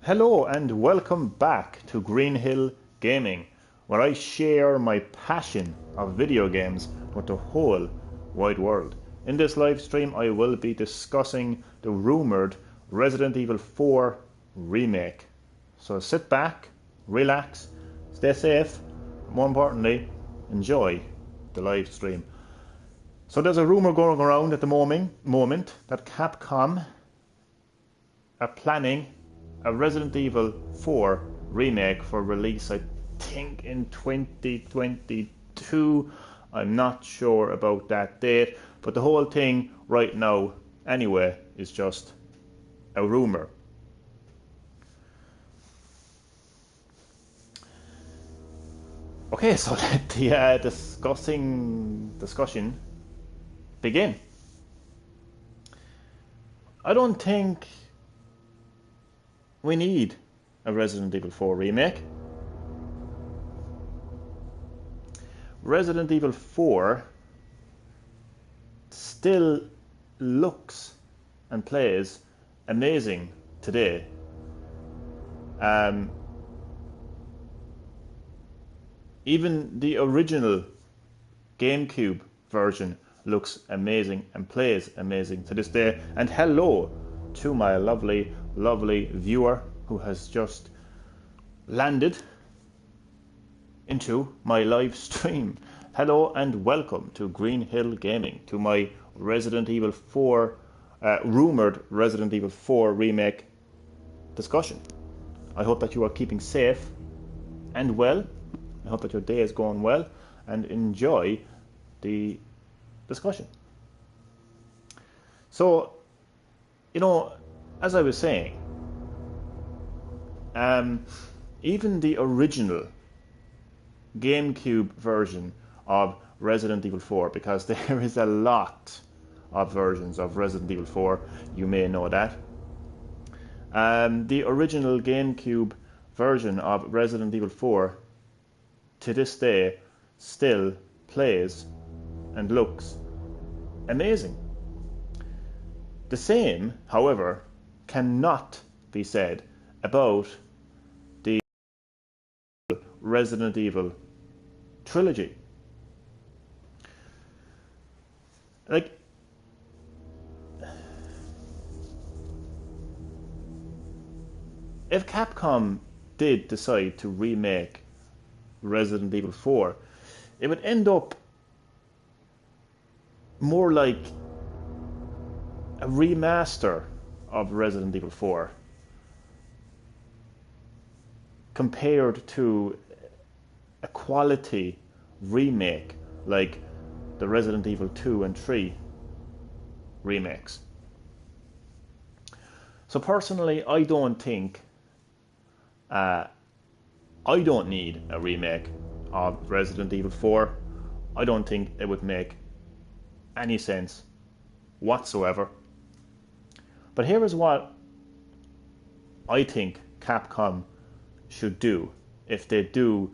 Hello and welcome back to Green-HillGaming, where I share my passion of video games with the whole wide world. In this live stream I will be discussing the rumoured Resident Evil 4 remake. So sit back, relax, stay safe, but more importantly, enjoy the live stream. So there's a rumour going around at the moment that Capcom are planning a Resident Evil 4 remake for release, I think in 2022. I'm not sure about that date, but the whole thing right now anyway is just a rumour. Okay, so let the discussion begin. I don't think we need a Resident Evil 4 remake. Resident Evil 4 still looks and plays amazing today. Even the original GameCube version looks amazing and plays amazing to this day. And hello to my lovely viewer who has just landed into my live stream. Hello and welcome to Green-HillGaming, to my Resident Evil 4 rumoured Resident Evil 4 remake discussion. I hope that you are keeping safe and well. I hope that your day is going well and enjoy the discussion. So, you know, as I was saying, even the original GameCube version of Resident Evil 4, because there is a lot of versions of Resident Evil 4, you may know that. The original GameCube version of Resident Evil 4 to this day still plays and looks amazing. The same, however, cannot be said about the Resident Evil trilogy. Like, if Capcom did decide to remake Resident Evil 4, it would end up more like a remaster of Resident Evil 4 compared to a quality remake like the Resident Evil 2 and 3 remakes. So personally, I don't think I don't need a remake of Resident Evil 4. I don't think it would make any sense whatsoever. But here is what I think Capcom should do if they do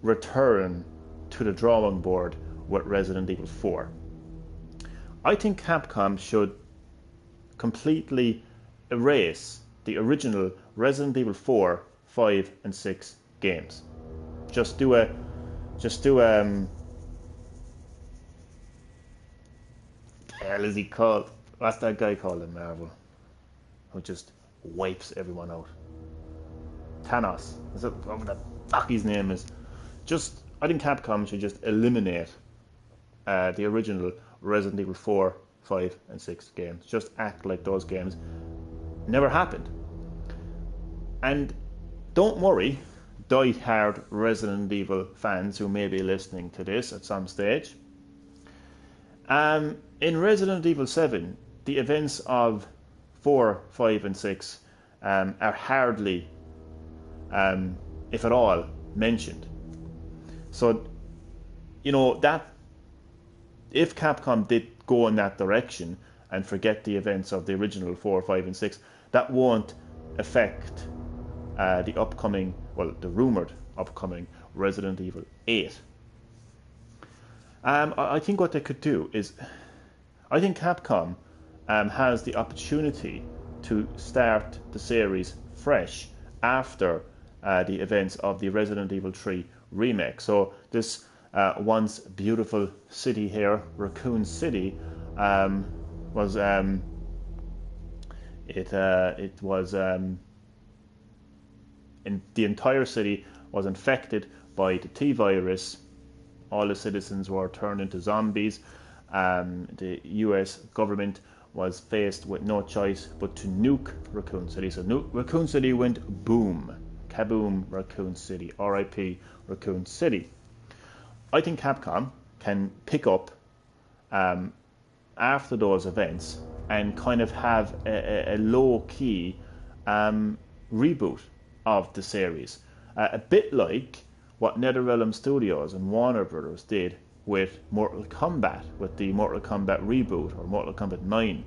return to the drawing board with Resident Evil 4. I think Capcom should completely erase the original Resident Evil 4, 5 and 6 games. Just do hell is he called? What's that guy called in Marvel who just wipes everyone out? Thanos. Is it whatever the fuck his name is? I think Capcom should just eliminate the original Resident Evil 4, 5 and 6 games. Just act like those games never happened. And don't worry, die-hard Resident Evil fans who may be listening to this at some stage. In Resident Evil 7, the events of 4, 5 and 6 are hardly, if at all, mentioned. So, you know, that if Capcom did go in that direction and forget the events of the original 4, 5 and 6, that won't affect the rumoured upcoming Resident Evil 8. I think what they could do is, I think Capcom has the opportunity to start the series fresh after the events of the Resident Evil 3 remake. So this once beautiful city here, Raccoon City, was in the entire city was infected by the T virus. All the citizens were turned into zombies. The US government was faced with no choice but to nuke Raccoon City. So Raccoon City went boom. Kaboom, Raccoon City. RIP, Raccoon City. I think Capcom can pick up after those events and kind of have a low-key reboot of the series. A bit like what NetherRealm Studios and Warner Brothers did with Mortal Kombat, with the Mortal Kombat reboot, or Mortal Kombat 9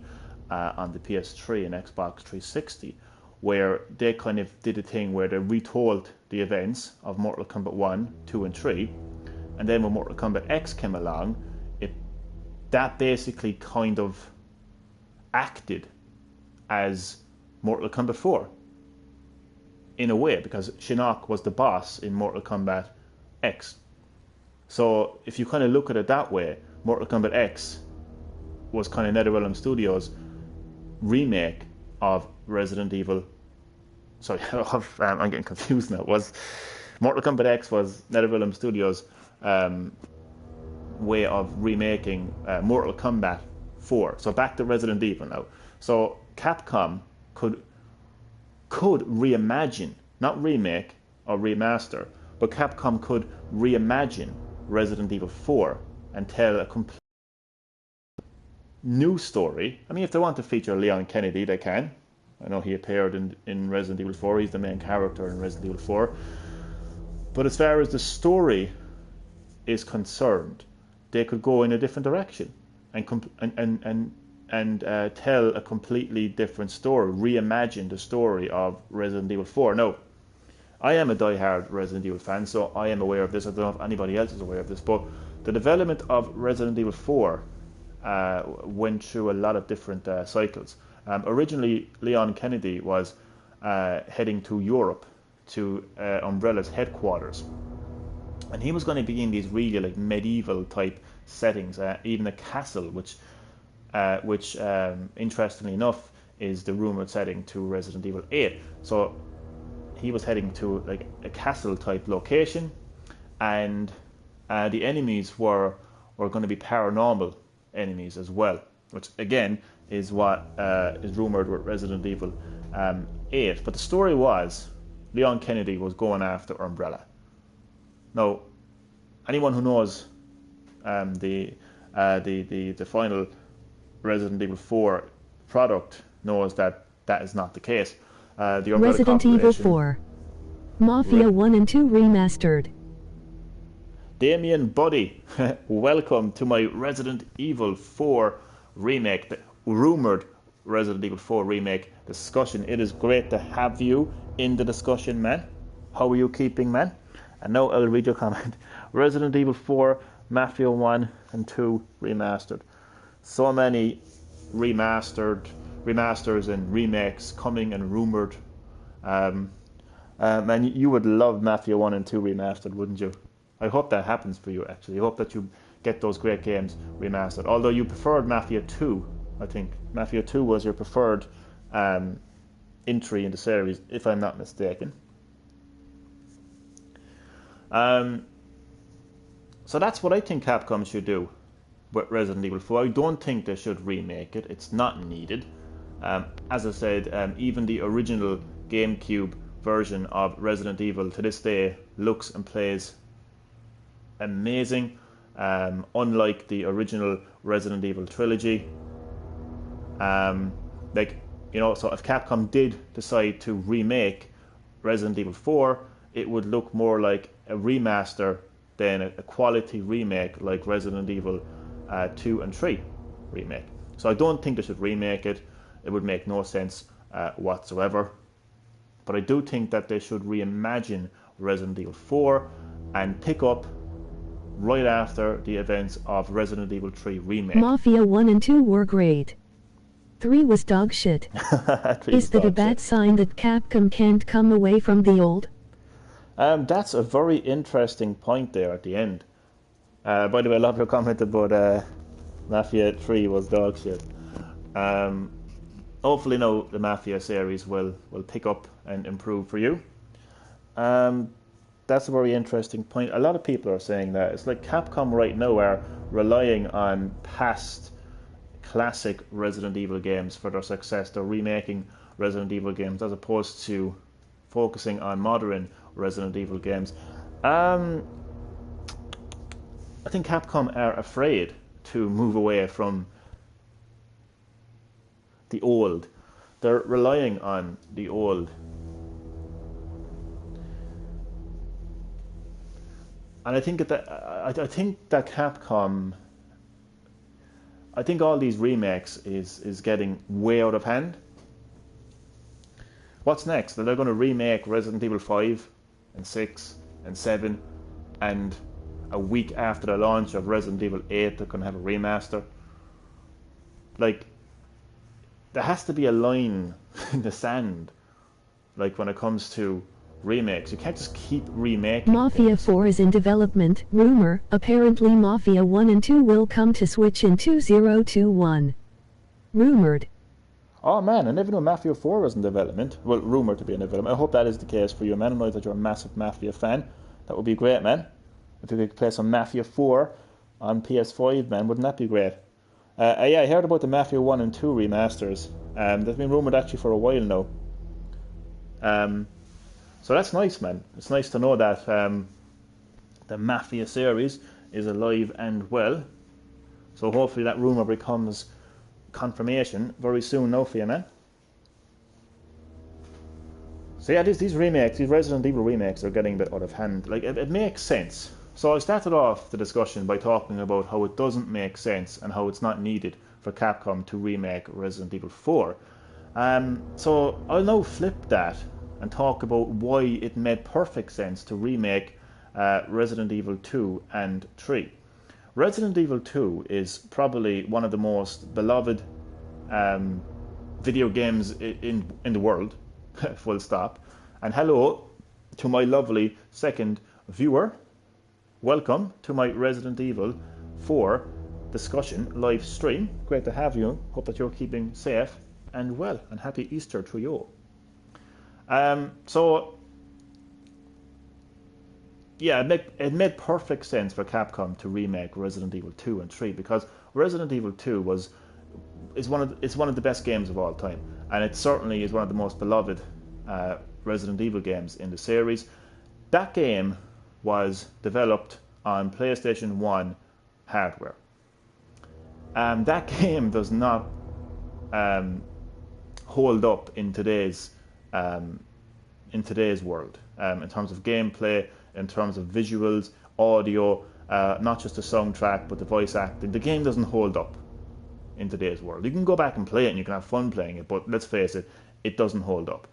on the PS3 and Xbox 360, where they kind of did a thing where they retold the events of Mortal Kombat 1, 2 and 3, and then when Mortal Kombat X came along, that basically kind of acted as Mortal Kombat 4 in a way, because Shinnok was the boss in Mortal Kombat X. So if you kind of look at it that way, Mortal Kombat X was kind of NetherRealm Studios' remake of Resident Evil. Sorry, I'm getting confused now. Mortal Kombat X was NetherRealm Studios' way of remaking Mortal Kombat 4. So back to Resident Evil now. So Capcom could reimagine, not remake or remaster, but Capcom could reimagine Resident Evil 4 and tell a complete new story. I mean, if they want to feature Leon Kennedy, they can. I know he appeared in Resident Evil 4. He's the main character in Resident Evil 4. But as far as the story is concerned, they could go in a different direction and tell a completely different story, reimagine the story of Resident Evil 4. Now, I am a die-hard Resident Evil fan, so I am aware of this. I don't know if anybody else is aware of this, but the development of Resident Evil 4 went through a lot of different cycles. Originally, Leon Kennedy was heading to Europe, to Umbrella's headquarters, and he was going to be in these really like medieval type settings, even a castle, which interestingly enough is the Rumoured setting to Resident Evil 8. So he was heading to like a castle type location, and the enemies were going to be paranormal enemies as well, which again is what is rumoured with Resident Evil 8. But the story was Leon Kennedy was going after Umbrella. Now, anyone who knows the final Resident Evil 4 product knows that that is not the case. The Umbrella Resident Evil 4 Mafia 1 and 2 Remastered. Damien Buddy, welcome to my Resident Evil 4 remake, the rumoured Resident Evil 4 remake discussion. It is great to have you in the discussion, man. How are you keeping, man? And now I'll read your comment. Resident Evil 4, Mafia 1 and 2 Remastered. So many remasters and remakes coming and rumoured. Man, you would love Mafia 1 and 2 Remastered, wouldn't you? I hope that happens for you, actually. I hope that you get those great games remastered. Although you preferred Mafia 2, I think. Mafia 2 was your preferred entry in the series, if I'm not mistaken. So that's what I think Capcom should do with Resident Evil 4. I don't think they should remake it. It's not needed. As I said, even the original GameCube version of Resident Evil to this day looks and plays amazing, unlike the original Resident Evil trilogy. So if Capcom did decide to remake Resident Evil 4, it would look more like a remaster than a quality remake like Resident Evil 2 and 3 remake. So I don't think they should remake it. It would make no sense whatsoever. But I do think that they should reimagine Resident Evil 4 and pick up right after the events of Resident Evil 3 remake. Mafia 1 and 2 were great. 3 was dog shit. 3 Is was that a dog bad shit. sign that Capcom can't come away from the old? That's a very interesting point there at the end. By the way, I love your comment about Mafia 3 was dog shit. Hopefully now the Mafia series will pick up and improve for you. That's a very interesting point. A lot of people are saying that. It's like Capcom right now are relying on past classic Resident Evil games for their success. They're remaking Resident Evil games as opposed to focusing on modern Resident Evil games. I think Capcom are afraid to move away from the old. They're relying on the old. And I think that Capcom, I think all these remakes is getting way out of hand. What's next? Are they going to remake Resident Evil 5 and 6 and 7, and a week after the launch of Resident Evil 8 they're going to have a remaster? Like, there has to be a line in the sand, like when it comes to remakes. You can't just keep remaking Mafia things. 4 is in development. Rumor, apparently Mafia 1 and 2 will come to Switch in 2021. Rumoured. Oh man, I never knew Mafia 4 was in development. Well, rumored to be in development. I hope that is the case for you, man. I know that you're a massive Mafia fan. That would be great, man. If you could play some Mafia 4 on PS5, man, wouldn't that be great? Yeah, I heard about the Mafia 1 and 2 remasters. They've been rumored actually for a while now. So that's nice, man. It's nice to know that the Mafia series is alive and well. So hopefully that rumor becomes confirmation very soon now for you, man. So yeah, these remakes, these Resident Evil remakes are getting a bit out of hand. Like, it makes sense. So I started off the discussion by talking about how it doesn't make sense and how it's not needed for Capcom to remake Resident Evil 4. So I'll now flip that and talk about why it made perfect sense to remake Resident Evil 2 and 3. Resident Evil 2 is probably one of the most beloved video games in the world, full stop. And hello to my lovely second viewer. Welcome to my Resident Evil 4 discussion live stream. Great to have you. Hope that you're keeping safe and well, and happy Easter to you. So yeah, it made perfect sense for Capcom to remake Resident Evil 2 and 3 because Resident Evil 2 is one of the best games of all time, and it certainly is one of the most beloved Resident Evil games in the series. That game was developed on PlayStation 1 hardware. That game does not hold up in today's world, in terms of gameplay, in terms of visuals, audio, not just the soundtrack but the voice acting. The game doesn't hold up in today's world. You can go back and play it and you can have fun playing it, but let's face it, it doesn't hold up.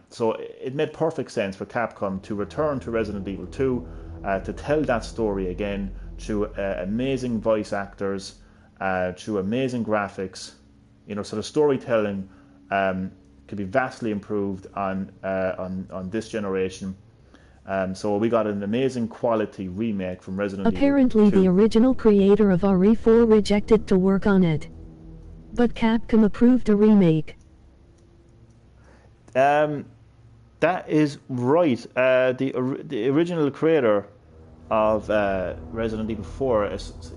So it made perfect sense for Capcom to return to Resident Evil 2, to tell that story again through amazing voice actors, through amazing graphics. You know, so the storytelling could be vastly improved on this generation. So we got an amazing quality remake from Resident Apparently Evil 2. the original creator of RE4 rejected to work on it, but Capcom approved a remake. That is right. The original creator of Resident Evil 4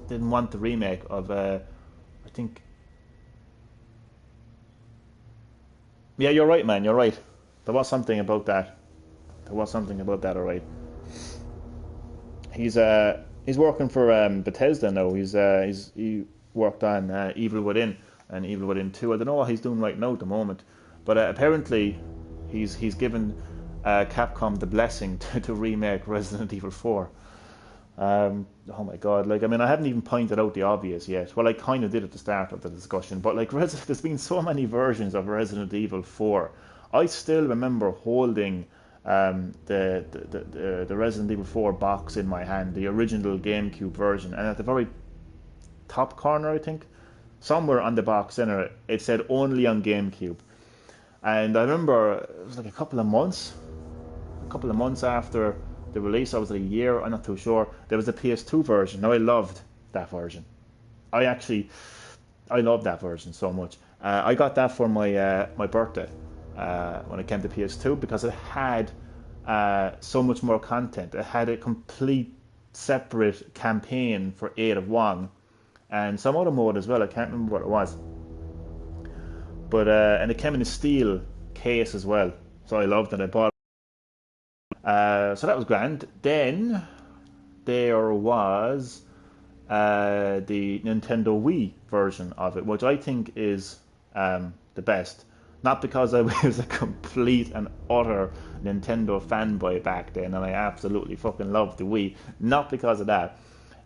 didn't want the remake of, I think... Yeah, you're right, man, you're right. There was something about that. Alright. He's working for Bethesda now. He worked on Evil Within and Evil Within 2. I don't know what he's doing right now at the moment, but apparently he's given Capcom the blessing to remake Resident Evil 4. Oh my god, like, I mean, I haven't even pointed out the obvious yet. Well, I kind of did at the start of the discussion, but like, there's been so many versions of Resident Evil 4. I still remember holding the Resident Evil 4 box in my hand, the original GameCube version, and at the very top corner, I think, somewhere on the box in it said only on GameCube. And I remember it was like a couple of months after the release, I was like a year, I'm not too sure, there was the PS2 version. Now I loved that version. I loved that version so much. I got that for my birthday when it came to PS2 because it had so much more content. It had a complete separate campaign for Ada Wong and some other mode as well. I can't remember what it was. But and it came in a steel case as well, so I loved it. I bought it. So that was grand. Then there was the Nintendo Wii version of it, which I think is the best. Not because I was a complete and utter Nintendo fanboy back then, and I absolutely fucking loved the Wii. Not because of that,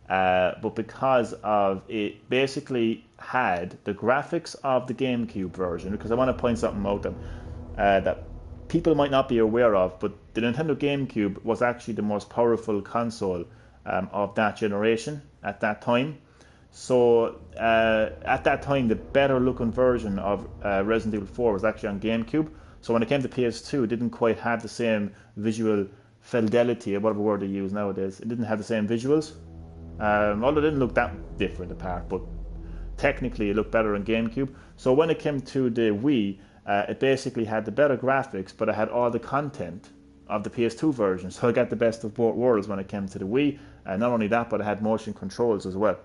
but because of it basically had the graphics of the GameCube version. Because I want to point something out that people might not be aware of, but the Nintendo GameCube was actually the most powerful console of that generation at that time. So at that time, the better looking version of Resident Evil 4 was actually on GameCube. So when it came to PS2, it didn't quite have the same visual fidelity, or whatever word they use nowadays. It didn't have the same visuals. Although it didn't look that different apart, but technically it looked better on GameCube. So when it came to the Wii, it basically had the better graphics, but it had all the content of the PS2 version. So I got the best of both worlds when it came to the Wii. Not only that, but it had motion controls as well.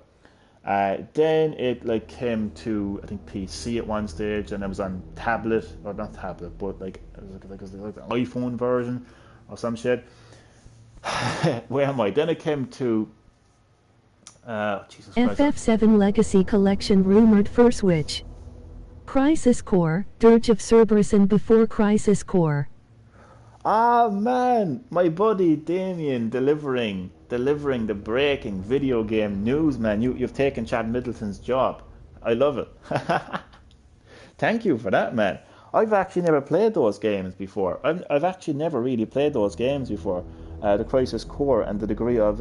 Then it came to, I think, PC at one stage, and it was on tablet, or not tablet, but it was like the iPhone version or some shit. Where am I? Then it came to Jesus Christ. FF7 Legacy Collection rumored for Switch. Crisis Core, Dirge of Cerberus and Before Crisis Core. Ah man, my buddy Damien delivering the breaking video game news, man. You've taken Chad Middleton's job. I love it. Thank you for that, man. I've actually never played those games before. I've actually never really played those games before. The Crisis Core and the Degree of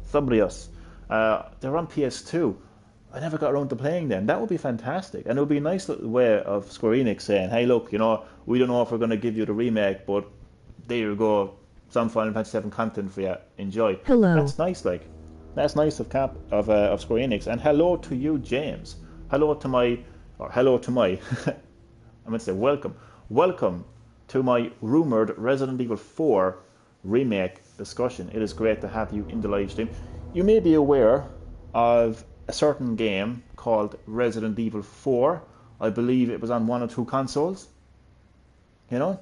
Subrius. They're on PS2. I never got around to playing them. That would be fantastic. And it would be a nice little way of Square Enix saying, hey, look, we don't know if we're going to give you the remake, but there you go. Some Final Fantasy VII content for you. Enjoy. Hello. That's nice, That's nice of Square Enix. And hello to you, James. Hello to my... I meant to say welcome. Welcome to my rumoured Resident Evil 4 remake discussion. It is great to have you in the live stream. You may be aware of a certain game called Resident Evil 4. I believe it was on one or two consoles. So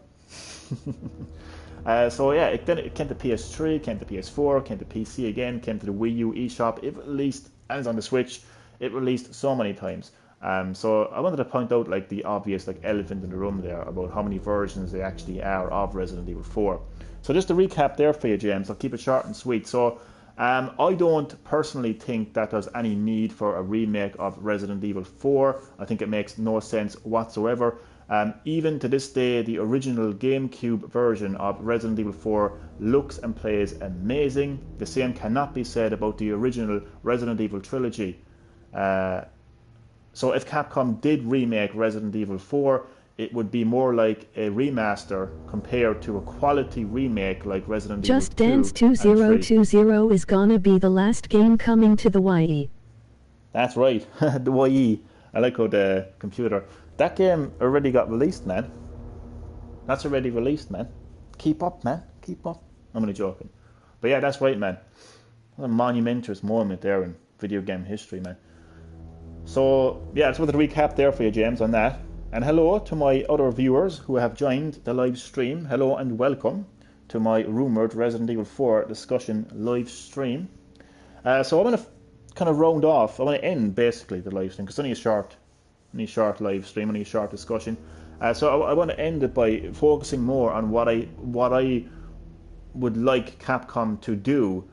yeah, it came to PS3, came to PS4, came to PC again, came to the Wii U eShop. It released, and it's on the Switch. It released so many times. So I wanted to point out the obvious elephant in the room there about how many versions there actually are of Resident Evil 4. So just to recap there for you, James, I'll keep it short and sweet. So I don't personally think that there's any need for a remake of Resident Evil 4. I think it makes no sense whatsoever. Even to this day, the original GameCube version of Resident Evil 4 looks and plays amazing. The same cannot be said about the original Resident Evil trilogy. So if Capcom did remake Resident Evil 4, it would be more like a remaster compared to a quality remake like Resident Evil 2. Just Dance 2020 is gonna be the last game coming to the YE. That's right, the YE. I like how the computer... That game already got released, man. That's already released, man. Keep up, man. Keep up. I'm only joking. But yeah, that's right, man. What a monumentous moment there in video game history, man. So, yeah, I just wanted to recap there for you, James, on that. And hello to my other viewers who have joined the live stream. Hello and welcome to my rumoured Resident Evil 4 discussion live stream. So I'm going to kind of round off. I want to end, basically, the live stream, because it's only a short live stream, only a short discussion. So I want to end it by focusing more on what I would like Capcom to do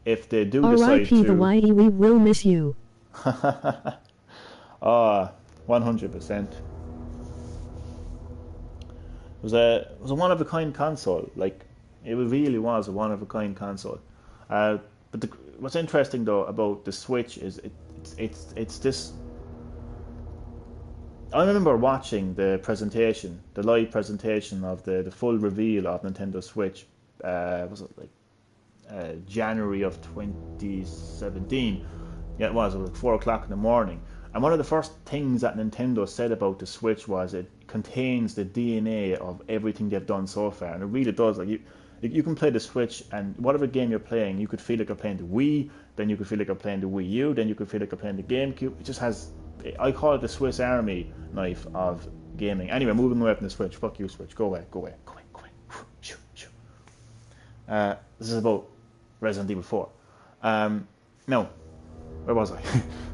if they do decide R.I.P. to... the YE, we will miss you. 100%. It was a one-of-a-kind console. It really was a one-of-a-kind console. But what's interesting, though, about the Switch is it's this I remember watching the presentation, the live presentation of the full reveal of Nintendo Switch. Was it like January of 2017? Yeah, it was. It was like 4 o'clock in the morning. And one of the first things that Nintendo said about the Switch was it contains the DNA of everything they've done so far, and it really does. Like you can play the Switch, and whatever game you're playing, you could feel like you're playing the Wii, then you could feel like you're playing the Wii U, then you could feel like you're playing the GameCube. It just has, I call it the Swiss Army knife of gaming. Anyway, moving away from the Switch. Fuck you, Switch. Go away. Go away. Go away. Go away. Shoo, shoo. This is about Resident Evil 4. No, where was I?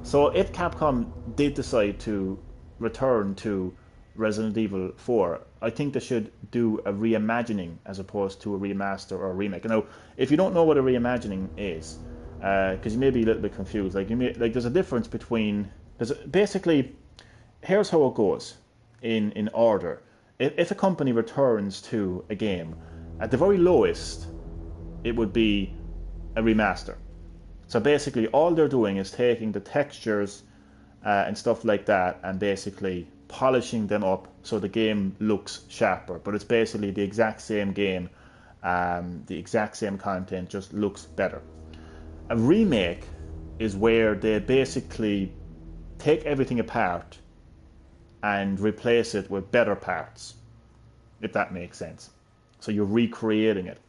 So if Capcom did decide to return to Resident Evil 4, I think they should do a reimagining as opposed to a remaster or a remake. Now, if you don't know what a reimagining is, because you may be a little bit confused, there's a difference between basically, here's how it goes in order. If a company returns to a game, at the very lowest, it would be a remaster. So basically, all they're doing is taking the textures and stuff like that and basically polishing them up so the game looks sharper. But it's basically the exact same game, the exact same content, just looks better. A remake is where they basically take everything apart and replace it with better parts, if that makes sense. So you're recreating it.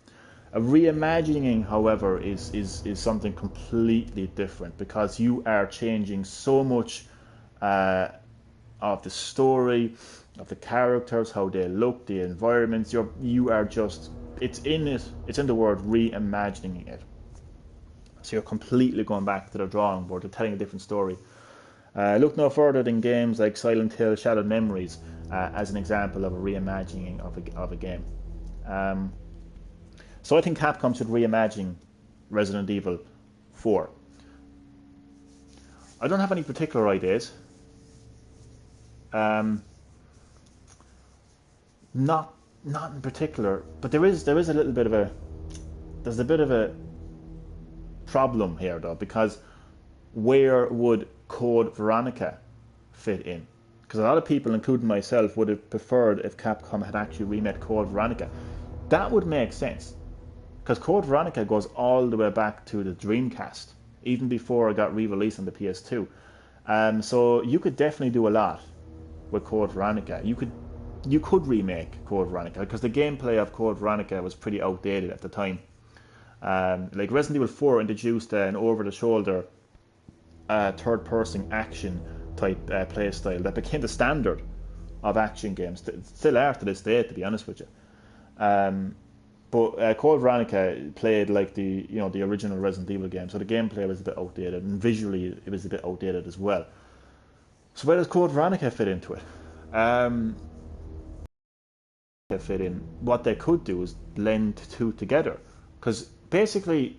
A reimagining, however, is something completely different because you are changing so much of the story, of the characters, how they look, the environments. You are just, it's in the word reimagining it. So you're completely going back to the drawing board, you're telling a different story. Look no further than games like Silent Hill, Shattered Memories as an example of a reimagining of a game. So I think Capcom should reimagine Resident Evil 4. I don't have any particular ideas. Not in particular, but there is a little bit of a problem here though, because where would Chord Veronica fit in? Because a lot of people, including myself, would have preferred if Capcom had actually remade Chord Veronica. That would make sense, because Chord Veronica goes all the way back to the Dreamcast, even before it got re-released on the PS2. So you could definitely do a lot with Chord Veronica. You could remake Chord Veronica, because the gameplay of Chord Veronica was pretty outdated at the time. Like Resident Evil 4 introduced an over-the-shoulder third-person action type play style that became the standard of action games. Still are to this day, to be honest with you. But Chord Veronica played like the original Resident Evil game, so the gameplay was a bit outdated, and visually it was a bit outdated as well. So where does Chord Veronica fit into it? What they could do is blend the two together, because basically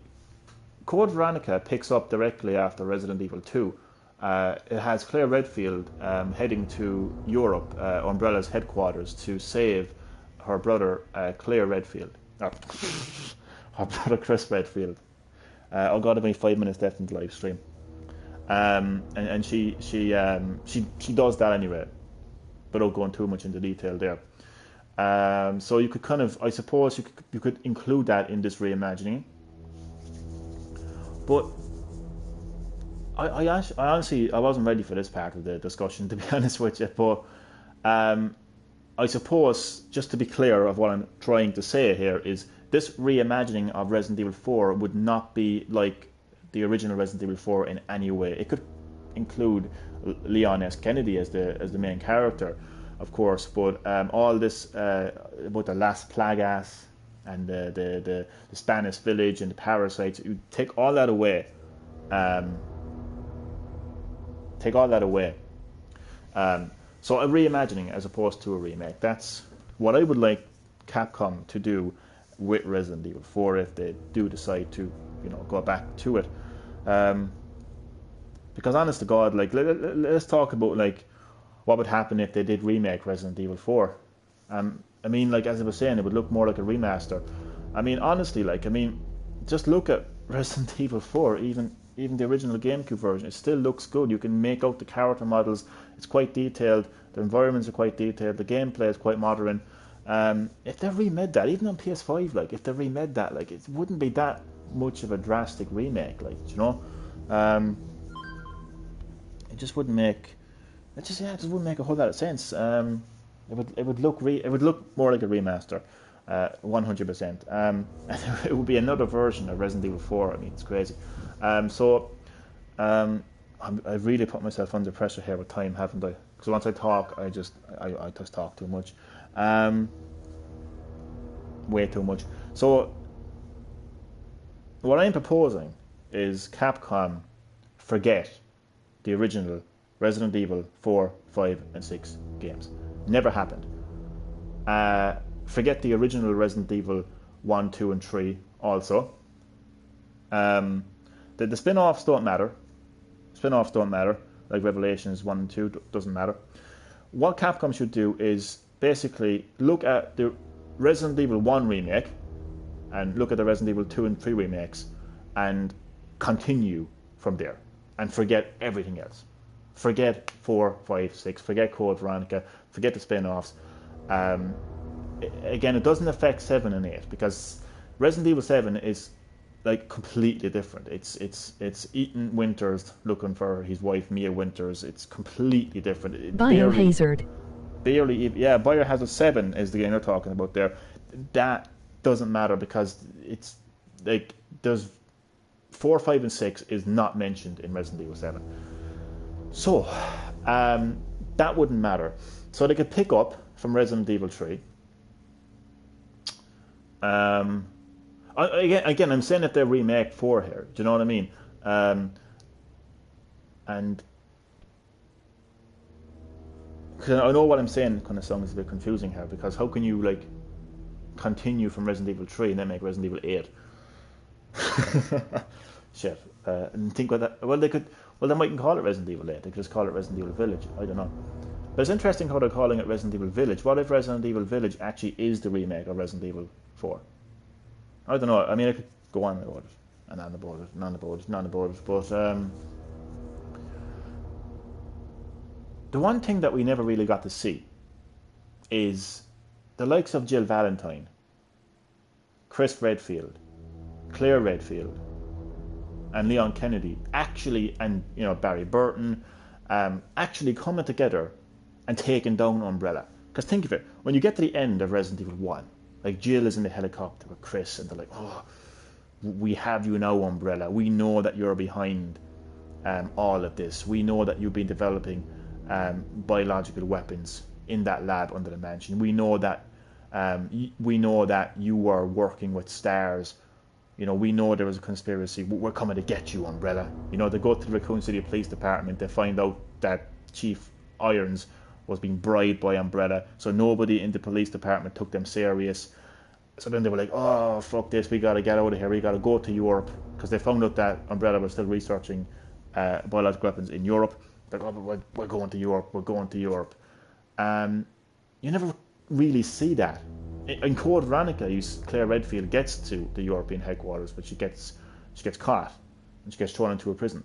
Chord Veronica picks up directly after Resident Evil 2. It has Claire Redfield heading to Europe, Umbrella's headquarters, to save her brother Claire Redfield. Her brother Chris Redfield. Oh god, I've only 5 minutes left in the live stream. And she does that anyway, without going too much into detail there. So you could kind of, I suppose, you could include that in this reimagining. But I honestly wasn't ready for this part of the discussion, to be honest with you. But I suppose, just to be clear of what I'm trying to say here, is this reimagining of Resident Evil 4 would not be like the original Resident Evil 4 in any way. It could include Leon S. Kennedy as the main character, of course, but all this about the Las Plagas and the Spanish village and the parasites, you take all that away. So a reimagining as opposed to a remake. That's what I would like Capcom to do with Resident Evil 4 if they do decide to, go back to it. Because honest to God, like let's talk about like what would happen if they did remake Resident Evil 4. I mean, like as I was saying, it would look more like a remaster. I mean, honestly, just look at Resident Evil 4. Even even the original GameCube version, it still looks good. You can make out the character models. It's quite detailed. The environments are quite detailed. The gameplay is quite modern. If they remade that, even on PS5, like if they remade that, like it wouldn't be that much of a drastic remake, like it just wouldn't make it just wouldn't make a whole lot of sense. It would look more like a remaster, 100%. It would be another version of Resident Evil 4. I mean, it's crazy. I've really put myself under pressure here with time, haven't I? Because once I talk, I just talk too much, way too much. So what I'm proposing is Capcom forget the original Resident Evil 4, 5, and 6 games. Never happened. Forget the original Resident Evil 1, 2, and 3 also. The spin-offs don't matter. Spin-offs don't matter. Like Revelations 1 and 2 doesn't matter. What Capcom should do is basically look at the Resident Evil 1 remake and look at the Resident Evil 2 and 3 remakes and continue from there and forget everything else. Forget 4, 5, 6, forget Chord Veronica, forget the spin-offs. Again, it doesn't affect 7 and 8 because Resident Evil 7 is like completely different. It's Ethan Winters looking for his wife Mia Winters. It's completely different. Biohazard. Biohazard 7 is the game they're talking about there. That doesn't matter because it's like there's 4, 5, and 6 is not mentioned in Resident Evil 7. So that wouldn't matter. So they could pick up from Resident Evil 3. Again, I'm saying that they remake 4 here. Do you know what I mean? And cause I know what I'm saying kind of sounds a bit confusing here because how can you like continue from Resident Evil 3 and then make Resident Evil 8? Shit. And think about that. Well, they mightn't call it Resident Evil 8. They could just call it Resident Evil Village. I don't know. But it's interesting how they're calling it Resident Evil Village. What if Resident Evil Village actually is the remake of Resident Evil 4? I don't know. I mean, I could go on about it and on about it. But the one thing that we never really got to see is the likes of Jill Valentine, Chris Redfield, Claire Redfield, and Leon Kennedy actually, and Barry Burton, actually coming together and taking down Umbrella. Because think of it, when you get to the end of Resident Evil 1, like Jill is in the helicopter with Chris and they're like, oh, we have you now, Umbrella. We know that you're behind all of this. We know that you've been developing biological weapons in that lab under the mansion. We know that you were working with stars. We know there was a conspiracy. We're coming to get you, Umbrella. They go to the Raccoon City Police Department. They find out that Chief Irons was being bribed by Umbrella, so nobody in the police department took them serious. So then they were like, oh, fuck this, we got to get out of here, we got to go to Europe, because they found out that Umbrella was still researching biological weapons in Europe. Like, oh, we're going to Europe. You never really see that. In Chord Veronica, Claire Redfield gets to the European headquarters, but she gets caught and she gets thrown into a prison.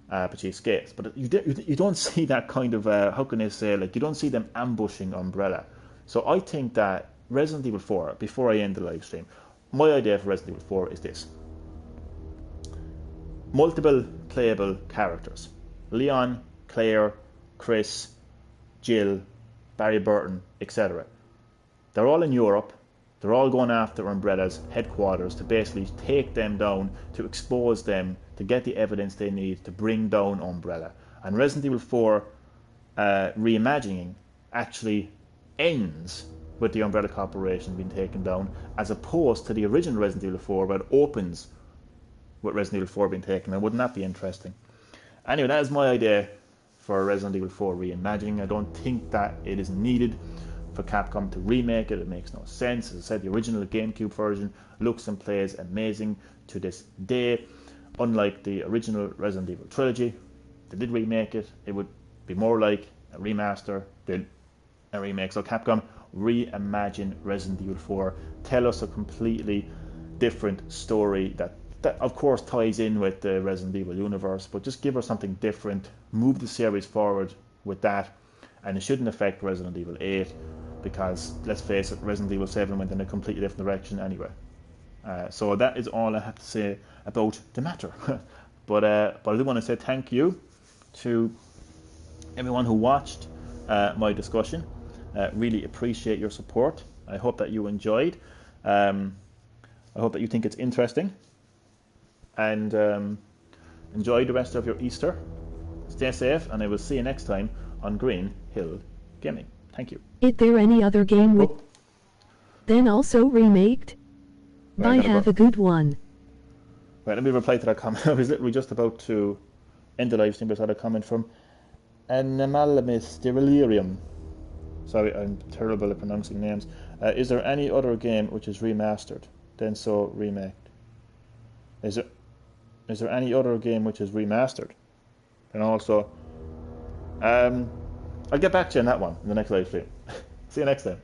But she escapes. But you don't see that kind of how can I say, like, you don't see them ambushing Umbrella. So I think that Resident Evil 4, before I end the live stream, my idea for Resident Evil 4 is this: multiple playable characters: Leon, Claire, Chris, Jill, Barry Burton, etc. They're all in Europe. They're all going after Umbrella's headquarters to basically take them down, to expose them, to get the evidence they need to bring down Umbrella. And Resident Evil 4 reimagining actually ends with the Umbrella Corporation being taken down, as opposed to the original Resident Evil 4 where it opens with Resident Evil 4 being taken down. Wouldn't that be interesting? Anyway, that is my idea for Resident Evil 4 reimagining. I don't think that it is needed for Capcom to remake it. It makes no sense. As I said, the original GameCube version looks and plays amazing to this day. Unlike the original Resident Evil trilogy, they did remake it. It would be more like a remaster than a remake. So Capcom, reimagine Resident Evil 4. Tell us a completely different story that that of course ties in with the Resident Evil universe, but just give her something different, move the series forward with that, and it shouldn't affect Resident Evil 8, because let's face it, Resident Evil 7 went in a completely different direction anyway. So that is all I have to say about the matter. But I do want to say thank you to everyone who watched my discussion. Really appreciate your support. I hope that you enjoyed. I hope that you think it's interesting. And enjoy the rest of your Easter. Stay safe, and I will see you next time on Green Hill Gaming. Thank you. Is there any other game with then also remaked? Bye, have a good one. Right, let me reply to that comment. I was literally just about to end the live stream, but I had a comment from Animalimus Delirium. Sorry, I'm terrible at pronouncing names. Is there any other game which is remastered? Then so remaked. Is there any other game which is remastered? And also, I'll get back to you on that one in the next live stream. See you next time.